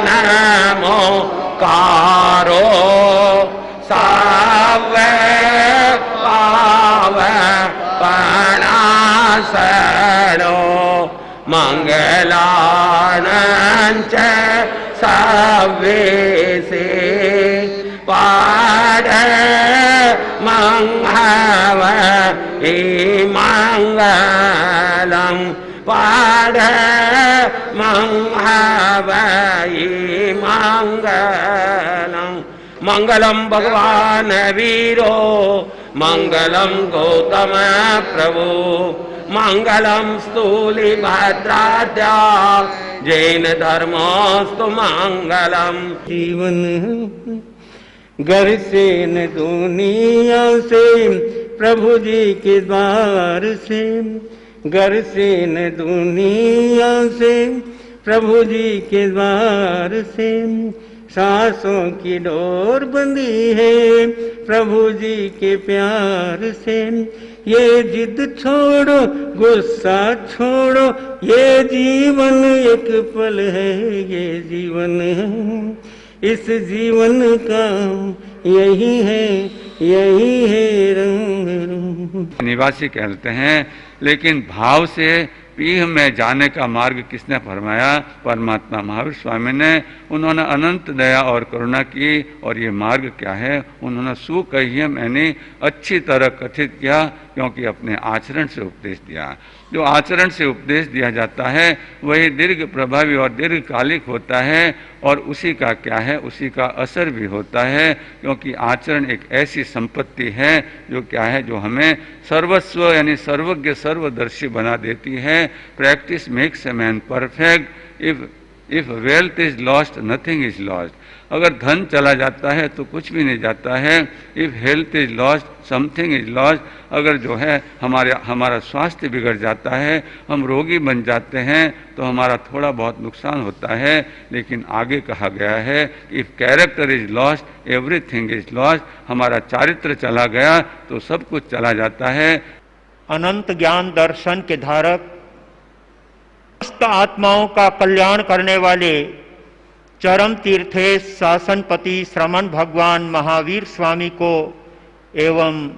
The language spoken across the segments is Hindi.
नमो कारो सावे पाव पणासनो मंगलानंच सवेसे पाड़ मंगव मंगलम पाड़ मंगव मंगलम मंगलम भगवान वीरो मंगलम गौतम प्रभु मंगलम स्थूली भद्राद्या जैन धर्मस्तु मंगलम। जीवन घर से न दुनिया से प्रभु जी के द्वार से, घर से न दुनिया से प्रभु जी के द्वार से, सांसों की डोर बंधी है प्रभु जी के प्यार से। ये जिद छोड़ो गुस्सा छोड़ो, ये जीवन एक पल है, ये जीवन है, इस जीवन का यही है रंग। निवासी कहते हैं, लेकिन भाव से पीह में जाने का मार्ग किसने फरमाया? परमात्मा महावीर स्वामी ने। उन्होंने अनंत दया और करुणा की। और ये मार्ग क्या है? उन्होंने सुकह्यम यानी अच्छी तरह कथित किया, क्योंकि अपने आचरण से उपदेश दिया। जो आचरण से उपदेश दिया जाता है वही दीर्घ प्रभावी और दीर्घकालिक होता है, और उसी का क्या है, उसी का असर भी होता है, क्योंकि आचरण एक ऐसी संपत्ति है जो क्या है, जो हमें सर्वस्व यानी सर्वज्ञ सर्वदर्शी बना देती है। Practice makes a man perfect. If wealth is lost nothing is lost. अगर धन चला जाता है तो कुछ भी नहीं जाता है। If health is lost something is lost. अगर जो है हमारा स्वास्थ्य बिगड़ जाता है, हम रोगी बन जाते हैं, तो हमारा थोड़ा बहुत नुकसान होता है। लेकिन आगे कहा गया है, if character is lost everything is lost. हमारा चारित्र चला गया तो सब कुछ चला जाता है। अनंत ज्ञान दर्शन के धारक, समस्त आत्माओं का कल्याण करने वाले चरम तीर्थेश शासनपति श्रमण भगवान महावीर स्वामी को एवं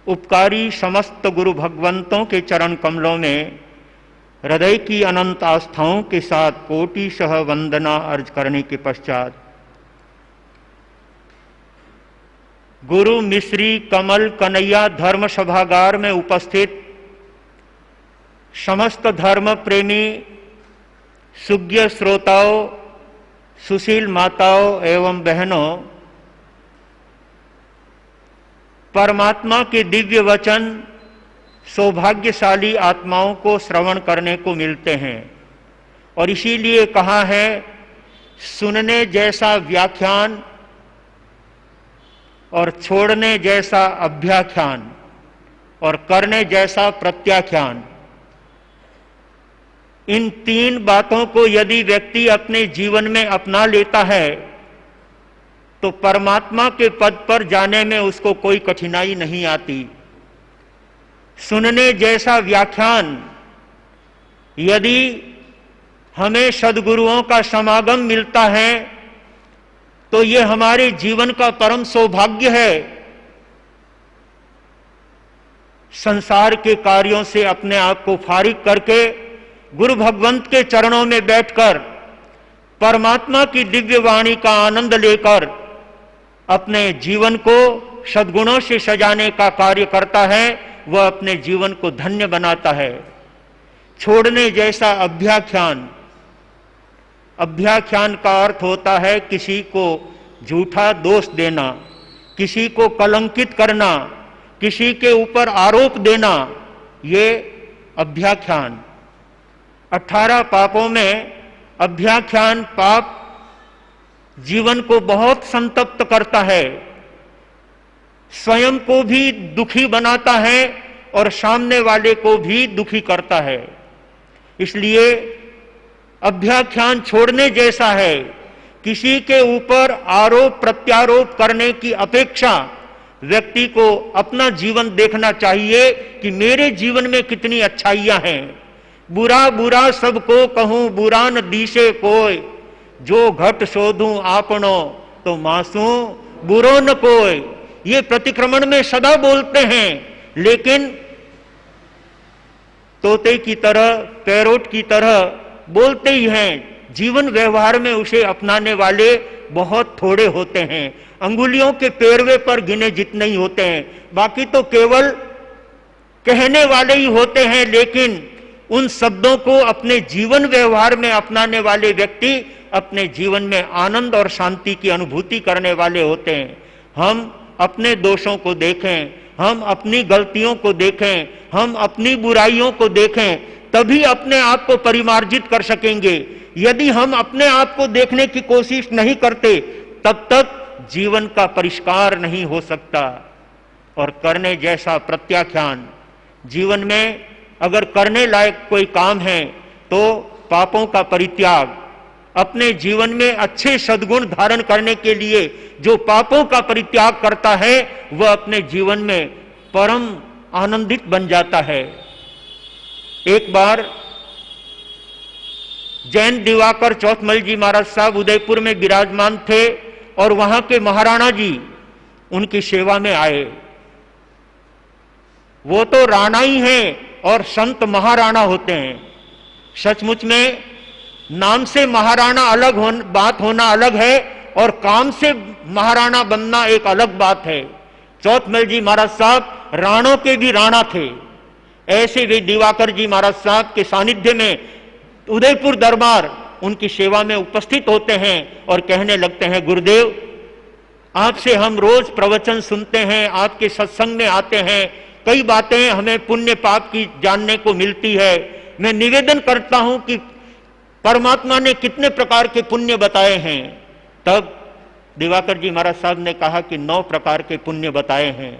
उपकारी समस्त गुरु भगवंतों के चरण कमलों में हृदय की अनंत आस्थाओं के साथ कोटिशः वंदना अर्ज करने के पश्चात गुरु मिश्री कमल कन्हैया धर्म सभागार में उपस्थित समस्त धर्म प्रेमी सुज्ञ श्रोताओं, सुशील माताओं एवं बहनों, परमात्मा के दिव्य वचन सौभाग्यशाली आत्माओं को श्रवण करने को मिलते हैं। और इसीलिए कहा है, सुनने जैसा व्याख्यान और छोड़ने जैसा अभ्याख्यान और करने जैसा प्रत्याख्यान। इन तीन बातों को यदि व्यक्ति अपने जीवन में अपना लेता है तो परमात्मा के पद पर जाने में उसको कोई कठिनाई नहीं आती। सुनने जैसा व्याख्यान, यदि हमें सद्गुरुओं का समागम मिलता है तो ये हमारे जीवन का परम सौभाग्य है। संसार के कार्यों से अपने आप को फारिग करके गुरु भगवंत के चरणों में बैठकर परमात्मा की दिव्य वाणी का आनंद लेकर अपने जीवन को सद्गुणों से सजाने का कार्य करता है, वह अपने जीवन को धन्य बनाता है। छोड़ने जैसा अभ्याख्यान, अभ्याख्यान का अर्थ होता है किसी को झूठा दोष देना, किसी को कलंकित करना, किसी के ऊपर आरोप देना, ये अभ्याख्यान। 18 पापों में अभ्याख्यान पाप जीवन को बहुत संतप्त करता है, स्वयं को भी दुखी बनाता है और सामने वाले को भी दुखी करता है। इसलिए अभ्याख्यान छोड़ने जैसा है। किसी के ऊपर आरोप प्रत्यारोप करने की अपेक्षा व्यक्ति को अपना जीवन देखना चाहिए कि मेरे जीवन में कितनी अच्छाइयां हैं, बुरा बुरा सबको कहूं बुरा न दिशे कोय, जो घट शोधूं आपनो तो मासूं बुरो न कोय। ये प्रतिक्रमण में सदा बोलते हैं, लेकिन तोते की तरह, पैरोट की तरह बोलते ही हैं। जीवन व्यवहार में उसे अपनाने वाले बहुत थोड़े होते हैं। अंगुलियों के पेरवे पर गिने जितने ही होते हैं, बाकी तो केवल कहने वाले ही होते हैं। लेकिन उन शब्दों को अपने जीवन व्यवहार में अपनाने वाले व्यक्ति अपने जीवन में आनंद और शांति की अनुभूति करने वाले होते हैं। हम अपने दोषों को देखें, हम अपनी गलतियों को देखें, हम अपनी बुराइयों को देखें, तभी अपने आप को परिमार्जित कर सकेंगे। यदि हम अपने आप को देखने की कोशिश नहीं करते, तब तक जीवन का परिष्कार नहीं हो सकता। और करने जैसा प्रत्याख्यान, जीवन में अगर करने लायक कोई काम है तो पापों का परित्याग। अपने जीवन में अच्छे सद्गुण धारण करने के लिए जो पापों का परित्याग करता है, वह अपने जीवन में परम आनंदित बन जाता है। एक बार जैन दिवाकर चौथमल जी महाराज साहब उदयपुर में विराजमान थे और वहां के महाराणा जी उनकी सेवा में आए। वो तो राणा ही हैं और संत महाराणा होते हैं। सचमुच में नाम से महाराणा बात होना अलग है और काम से महाराणा बनना एक अलग बात है। चौथमल जी महाराज साहब राणों के भी राणा थे। ऐसे वे दिवाकर जी महाराज साहब के सानिध्य में उदयपुर दरबार उनकी सेवा में उपस्थित होते हैं और कहने लगते हैं, गुरुदेव आपसे हम रोज प्रवचन सुनते हैं, आपके सत्संग में आते हैं, कई बातें हमें पुण्य पाप की जानने को मिलती है। मैं निवेदन करता हूं कि परमात्मा ने कितने प्रकार के पुण्य बताए हैं। तब दिवाकर जी महाराज साहब ने कहा कि 9 प्रकार के पुण्य बताए हैं।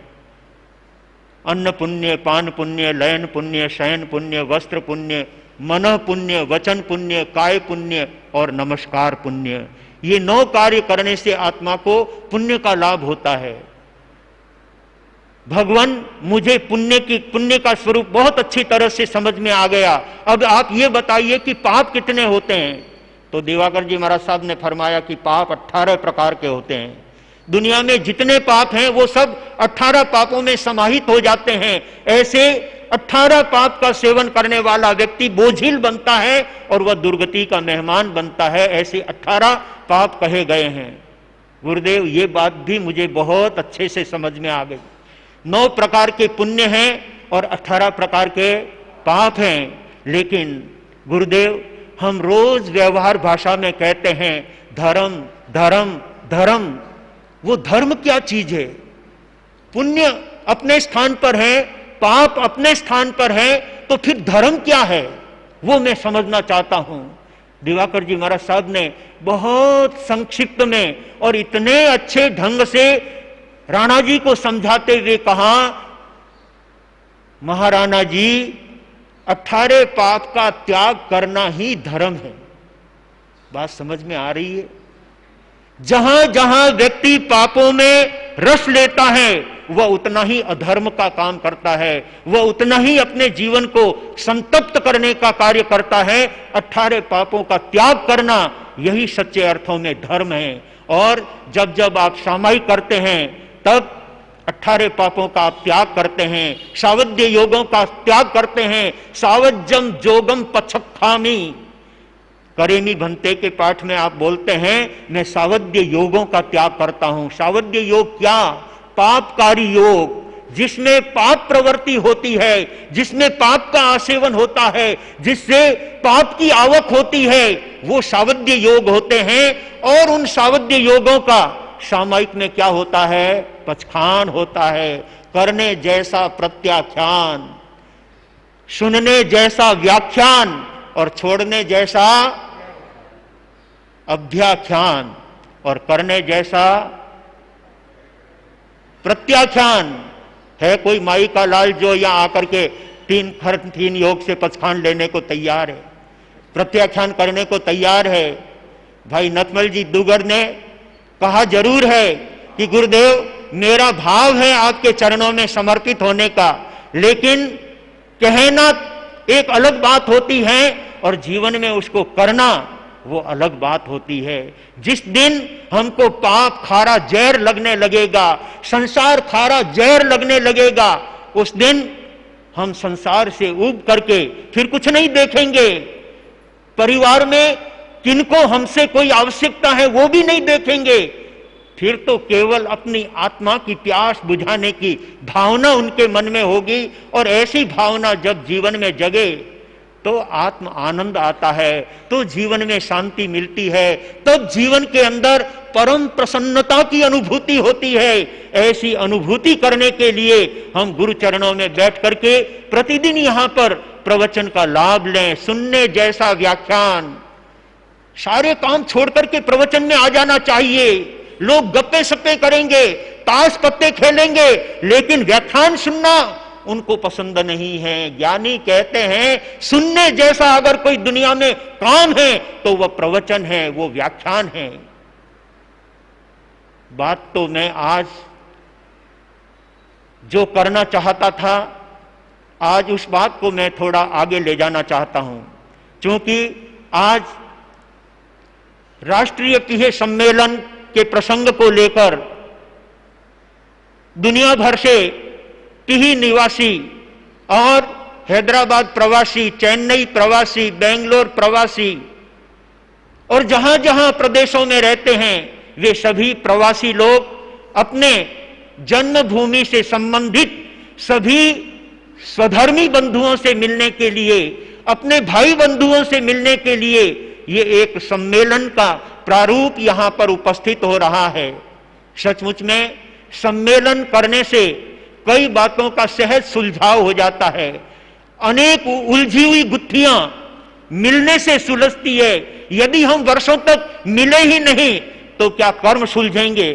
अन्न पुण्य, पान पुण्य, लयन पुण्य, शयन पुण्य, वस्त्र पुण्य, मन पुण्य, वचन पुण्य, काय पुण्य और नमस्कार पुण्य। ये 9 कार्य करने से आत्मा को पुण्य का लाभ होता है। भगवान मुझे पुण्य का स्वरूप बहुत अच्छी तरह से समझ में आ गया। अब आप ये बताइए कि पाप कितने होते हैं। तो दिवाकर जी महाराज साहब ने फरमाया कि पाप 18 प्रकार के होते हैं। दुनिया में जितने पाप हैं वो सब 18 पापों में समाहित हो जाते हैं। ऐसे 18 पाप का सेवन करने वाला व्यक्ति बोझिल बनता है और वह दुर्गति का मेहमान बनता है। ऐसे 18 पाप कहे गए हैं। गुरुदेव ये बात भी मुझे बहुत अच्छे से समझ में आ गई। 9 प्रकार के पुण्य हैं और 18 प्रकार के पाप हैं। लेकिन गुरुदेव हम रोज व्यवहार भाषा में कहते हैं धर्म धर्म धर्म। वो धर्म क्या चीज है? पुण्य अपने स्थान पर है, पाप अपने स्थान पर है, तो फिर धर्म क्या है वो मैं समझना चाहता हूं। दिवाकर जी महाराज साहब ने बहुत संक्षिप्त में और इतने अच्छे ढंग से राणा जी को समझाते हुए कहा, महाराणा जी 18 पाप का त्याग करना ही धर्म है। बात समझ में आ रही है? जहां जहां व्यक्ति पापों में रस लेता है वह उतना ही अधर्म का काम करता है, वह उतना ही अपने जीवन को संतप्त करने का कार्य करता है। 18 पापों का त्याग करना यही सच्चे अर्थों में धर्म है। और जब जब आप सामायिक करते हैं तब 18 पापों का आप त्याग करते हैं, सावध्य योगों का त्याग करते हैं। सावज्यम जोगम पछक्खामी, करेमी भंते के पाठ में आप बोलते हैं मैं सावध्य योगों का त्याग करता हूं। सावध्य योग क्या? पापकारी योग, जिसमें पाप प्रवृत्ति होती है, जिसमें पाप का आसेवन होता है, जिससे पाप की आवक होती है, वो सावध्य योग होते हैं। और उन सावध्य योगों का सामायिक में क्या होता है? पचखान होता है। करने जैसा प्रत्याख्यान, सुनने जैसा व्याख्यान और छोड़ने जैसा अभ्याख्यान और करने जैसा प्रत्याख्यान। है कोई माई का लाल जो यहां आकर के 3 योग से पचखान लेने को तैयार है, प्रत्याख्यान करने को तैयार है? भाई नथमल जी दुगर ने कहा जरूर है कि गुरुदेव मेरा भाव है आपके चरणों में समर्पित होने का, लेकिन कहना एक अलग बात होती है और जीवन में उसको करना वो अलग बात होती है। जिस दिन हमको पाप खारा जहर लगने लगेगा, संसार खारा जहर लगने लगेगा, उस दिन हम संसार से ऊब करके फिर कुछ नहीं देखेंगे। परिवार में किनको हमसे कोई आवश्यकता है वो भी नहीं देखेंगे। फिर तो केवल अपनी आत्मा की प्यास बुझाने की भावना उनके मन में होगी, और ऐसी भावना जब जीवन में जगे तो आत्म आनंद आता है, तो जीवन में शांति मिलती है, तब जीवन के अंदर परम प्रसन्नता की अनुभूति होती है। ऐसी अनुभूति करने के लिए हम गुरु चरणों में बैठ करके प्रतिदिन यहाँ पर प्रवचन का लाभ लें। सुनने जैसा व्याख्यान, सारे काम छोड़ करके प्रवचन में आ जाना चाहिए। लोग गप्पे सप्पे करेंगे, ताश पत्ते खेलेंगे, लेकिन व्याख्यान सुनना उनको पसंद नहीं है। ज्ञानी कहते हैं सुनने जैसा अगर कोई दुनिया में काम है तो वह प्रवचन है, वो व्याख्यान है। बात तो मैं आज जो करना चाहता था, आज उस बात को मैं थोड़ा आगे ले जाना चाहता हूं, क्योंकि आज राष्ट्रीय पीहे सम्मेलन के प्रसंग को लेकर दुनिया भर से पीही निवासी और हैदराबाद प्रवासी, चेन्नई प्रवासी, बेंगलोर प्रवासी और जहां जहां प्रदेशों में रहते हैं, वे सभी प्रवासी लोग अपने जन्मभूमि से संबंधित सभी स्वधर्मी बंधुओं से मिलने के लिए, अपने भाई बंधुओं से मिलने के लिए ये एक सम्मेलन का प्रारूप यहां पर उपस्थित हो रहा है। सचमुच में सम्मेलन करने से कई बातों का सहज सुलझाव हो जाता है। अनेक उलझी हुई गुत्थियां मिलने से सुलझती है। यदि हम वर्षों तक मिले ही नहीं तो क्या कर्म सुलझेंगे?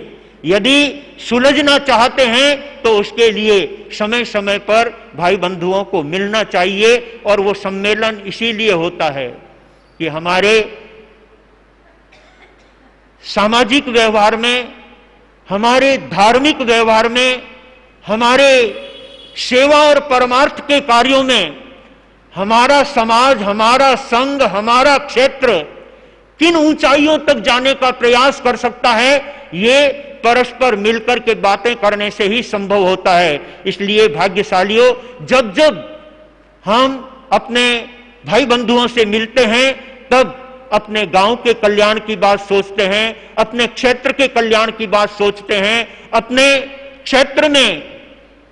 यदि सुलझना चाहते हैं तो उसके लिए समय समय पर भाई बंधुओं को मिलना चाहिए, और वो सम्मेलन इसीलिए होता है कि हमारे सामाजिक व्यवहार में, हमारे धार्मिक व्यवहार में, हमारे सेवा और परमार्थ के कार्यों में हमारा समाज, हमारा संघ, हमारा क्षेत्र किन ऊंचाइयों तक जाने का प्रयास कर सकता है, ये परस्पर मिलकर के बातें करने से ही संभव होता है। इसलिए भाग्यशालियों, जब जब हम अपने भाई बंधुओं से मिलते हैं तब अपने गांव के कल्याण की बात सोचते हैं, अपने क्षेत्र के कल्याण की बात सोचते हैं, अपने क्षेत्र में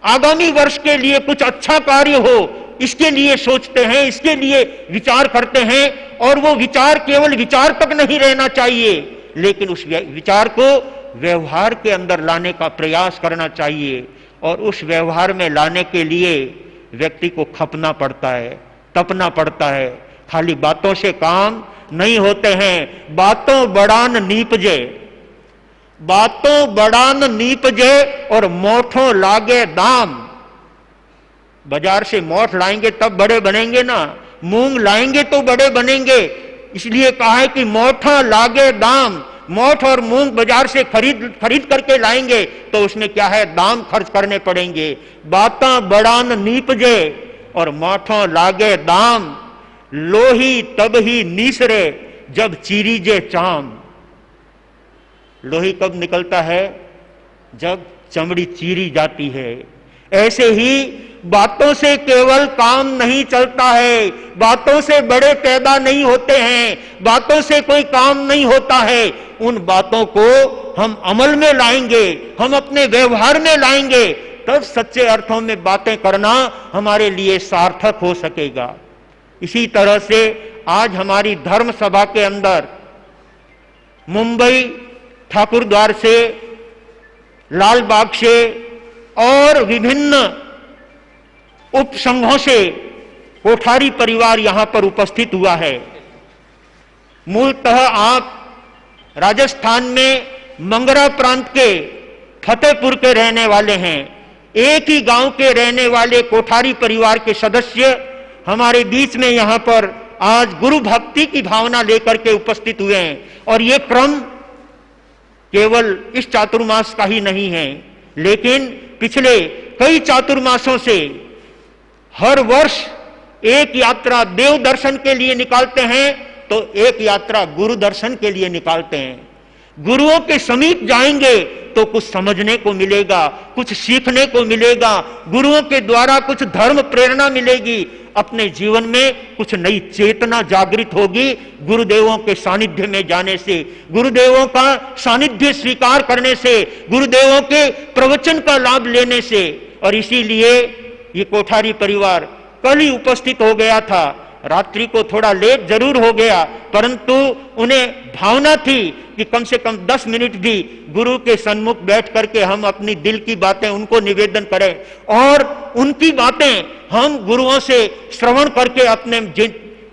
आगामी वर्ष के लिए कुछ अच्छा कार्य हो इसके लिए सोचते हैं, इसके लिए विचार करते हैं। और वो विचार केवल विचार तक नहीं रहना चाहिए, लेकिन उस विचार को व्यवहार के अंदर लाने का प्रयास करना चाहिए। और उस व्यवहार में लाने के लिए व्यक्ति को खपना पड़ता है, तपना पड़ता है। खाली बातों से काम नहीं होते हैं। बातों बड़ान नीपजे, बातों बड़ान नीपजे और मोठों लागे दाम। बाजार से मोठ लाएंगे तब बड़े बनेंगे ना, मूंग लाएंगे तो बड़े बनेंगे। इसलिए कहा है कि मोठा लागे दाम। मोठ और मूंग बाजार से खरीद करके लाएंगे तो उसमें क्या है, दाम खर्च करने पड़ेंगे। बातां बड़ान नीपजे और मोठों लागे दाम। लोही तब ही नीसरे जब चीरीजे चाम। लोही कब निकलता है, जब चमड़ी चीरी जाती है। ऐसे ही बातों से केवल काम नहीं चलता है, बातों से बड़े पैदा नहीं होते हैं, बातों से कोई काम नहीं होता है। उन बातों को हम अमल में लाएंगे, हम अपने व्यवहार में लाएंगे, तब सच्चे अर्थों में बातें करना हमारे लिए सार्थक हो सकेगा। इसी तरह से आज हमारी धर्म सभा के अंदर मुंबई ठाकुर द्वार से, लाल बाग से और विभिन्न उपसंघों से कोठारी परिवार यहां पर उपस्थित हुआ है। मूलतः आप राजस्थान में मंगरा प्रांत के फतेहपुर के रहने वाले हैं। एक ही गांव के रहने वाले कोठारी परिवार के सदस्य हमारे बीच में यहां पर आज गुरु भक्ति की भावना लेकर के उपस्थित हुए हैं। और ये क्रम केवल इस चातुर्मास का ही नहीं है, लेकिन पिछले कई चातुर्मासों से हर वर्ष एक यात्रा देव दर्शन के लिए निकालते हैं तो एक यात्रा गुरु दर्शन के लिए निकालते हैं। गुरुओं के समीप जाएंगे तो कुछ समझने को मिलेगा, कुछ सीखने को मिलेगा, गुरुओं के द्वारा कुछ धर्म प्रेरणा मिलेगी, अपने जीवन में कुछ नई चेतना जागृत होगी गुरुदेवों के सानिध्य में जाने से, गुरुदेवों का सानिध्य स्वीकार करने से, गुरुदेवों के प्रवचन का लाभ लेने से। और इसीलिए ये कोठारी परिवार कल ही उपस्थित हो गया था, रात्रि को थोड़ा लेट जरूर हो गया, परंतु उन्हें भावना थी कि कम से कम 10 मिनट भी गुरु के सन्मुख बैठ करके हम अपनी दिल की बातें उनको निवेदन करें और उनकी बातें हम गुरुओं से श्रवण करके अपने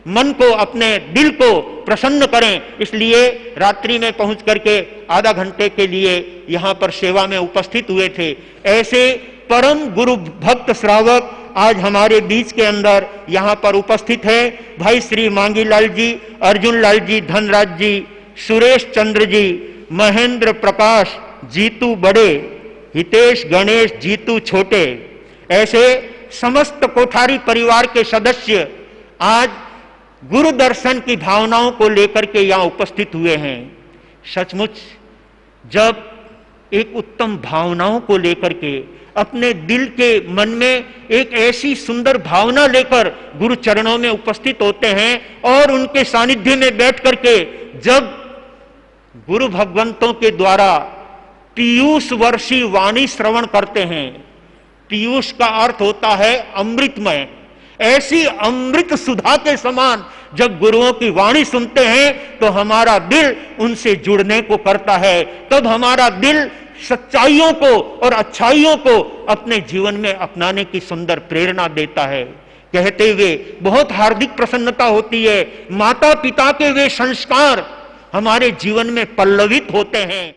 मन को, अपने दिल को प्रसन्न करें। इसलिए रात्रि में पहुंच करके आधा घंटे के लिए यहाँ पर सेवा में उपस्थित हुए थे। ऐसे परम गुरु भक्त श्रावक आज हमारे बीच के अंदर यहाँ पर उपस्थित है। भाई श्री मांगीलाल जी, अर्जुन लाल जी, धनराज जी, सुरेश चंद्र जी, महेंद्र प्रकाश, जीतू बड़े, हितेश गणेश, जीतू छोटे, ऐसे समस्त कोठारी परिवार के सदस्य आज गुरु दर्शन की भावनाओं को लेकर के यहाँ उपस्थित हुए हैं। सचमुच जब एक उत्तम भावनाओं को लेकर के अपने दिल के मन में एक ऐसी सुंदर भावना लेकर गुरु चरणों में उपस्थित होते हैं और उनके सानिध्य में बैठ करके जब गुरु भगवंतों के द्वारा पीयूष वर्षी वाणी श्रवण करते हैं, पीयूष का अर्थ होता है अमृतमय, ऐसी अमृत सुधा के समान जब गुरुओं की वाणी सुनते हैं तो हमारा दिल उनसे जुड़ने को करता है, तब हमारा दिल सच्चाइयों को और अच्छाइयों को अपने जीवन में अपनाने की सुंदर प्रेरणा देता है। कहते हुए बहुत हार्दिक प्रसन्नता होती है, माता पिता के वे संस्कार हमारे जीवन में पल्लवित होते हैं।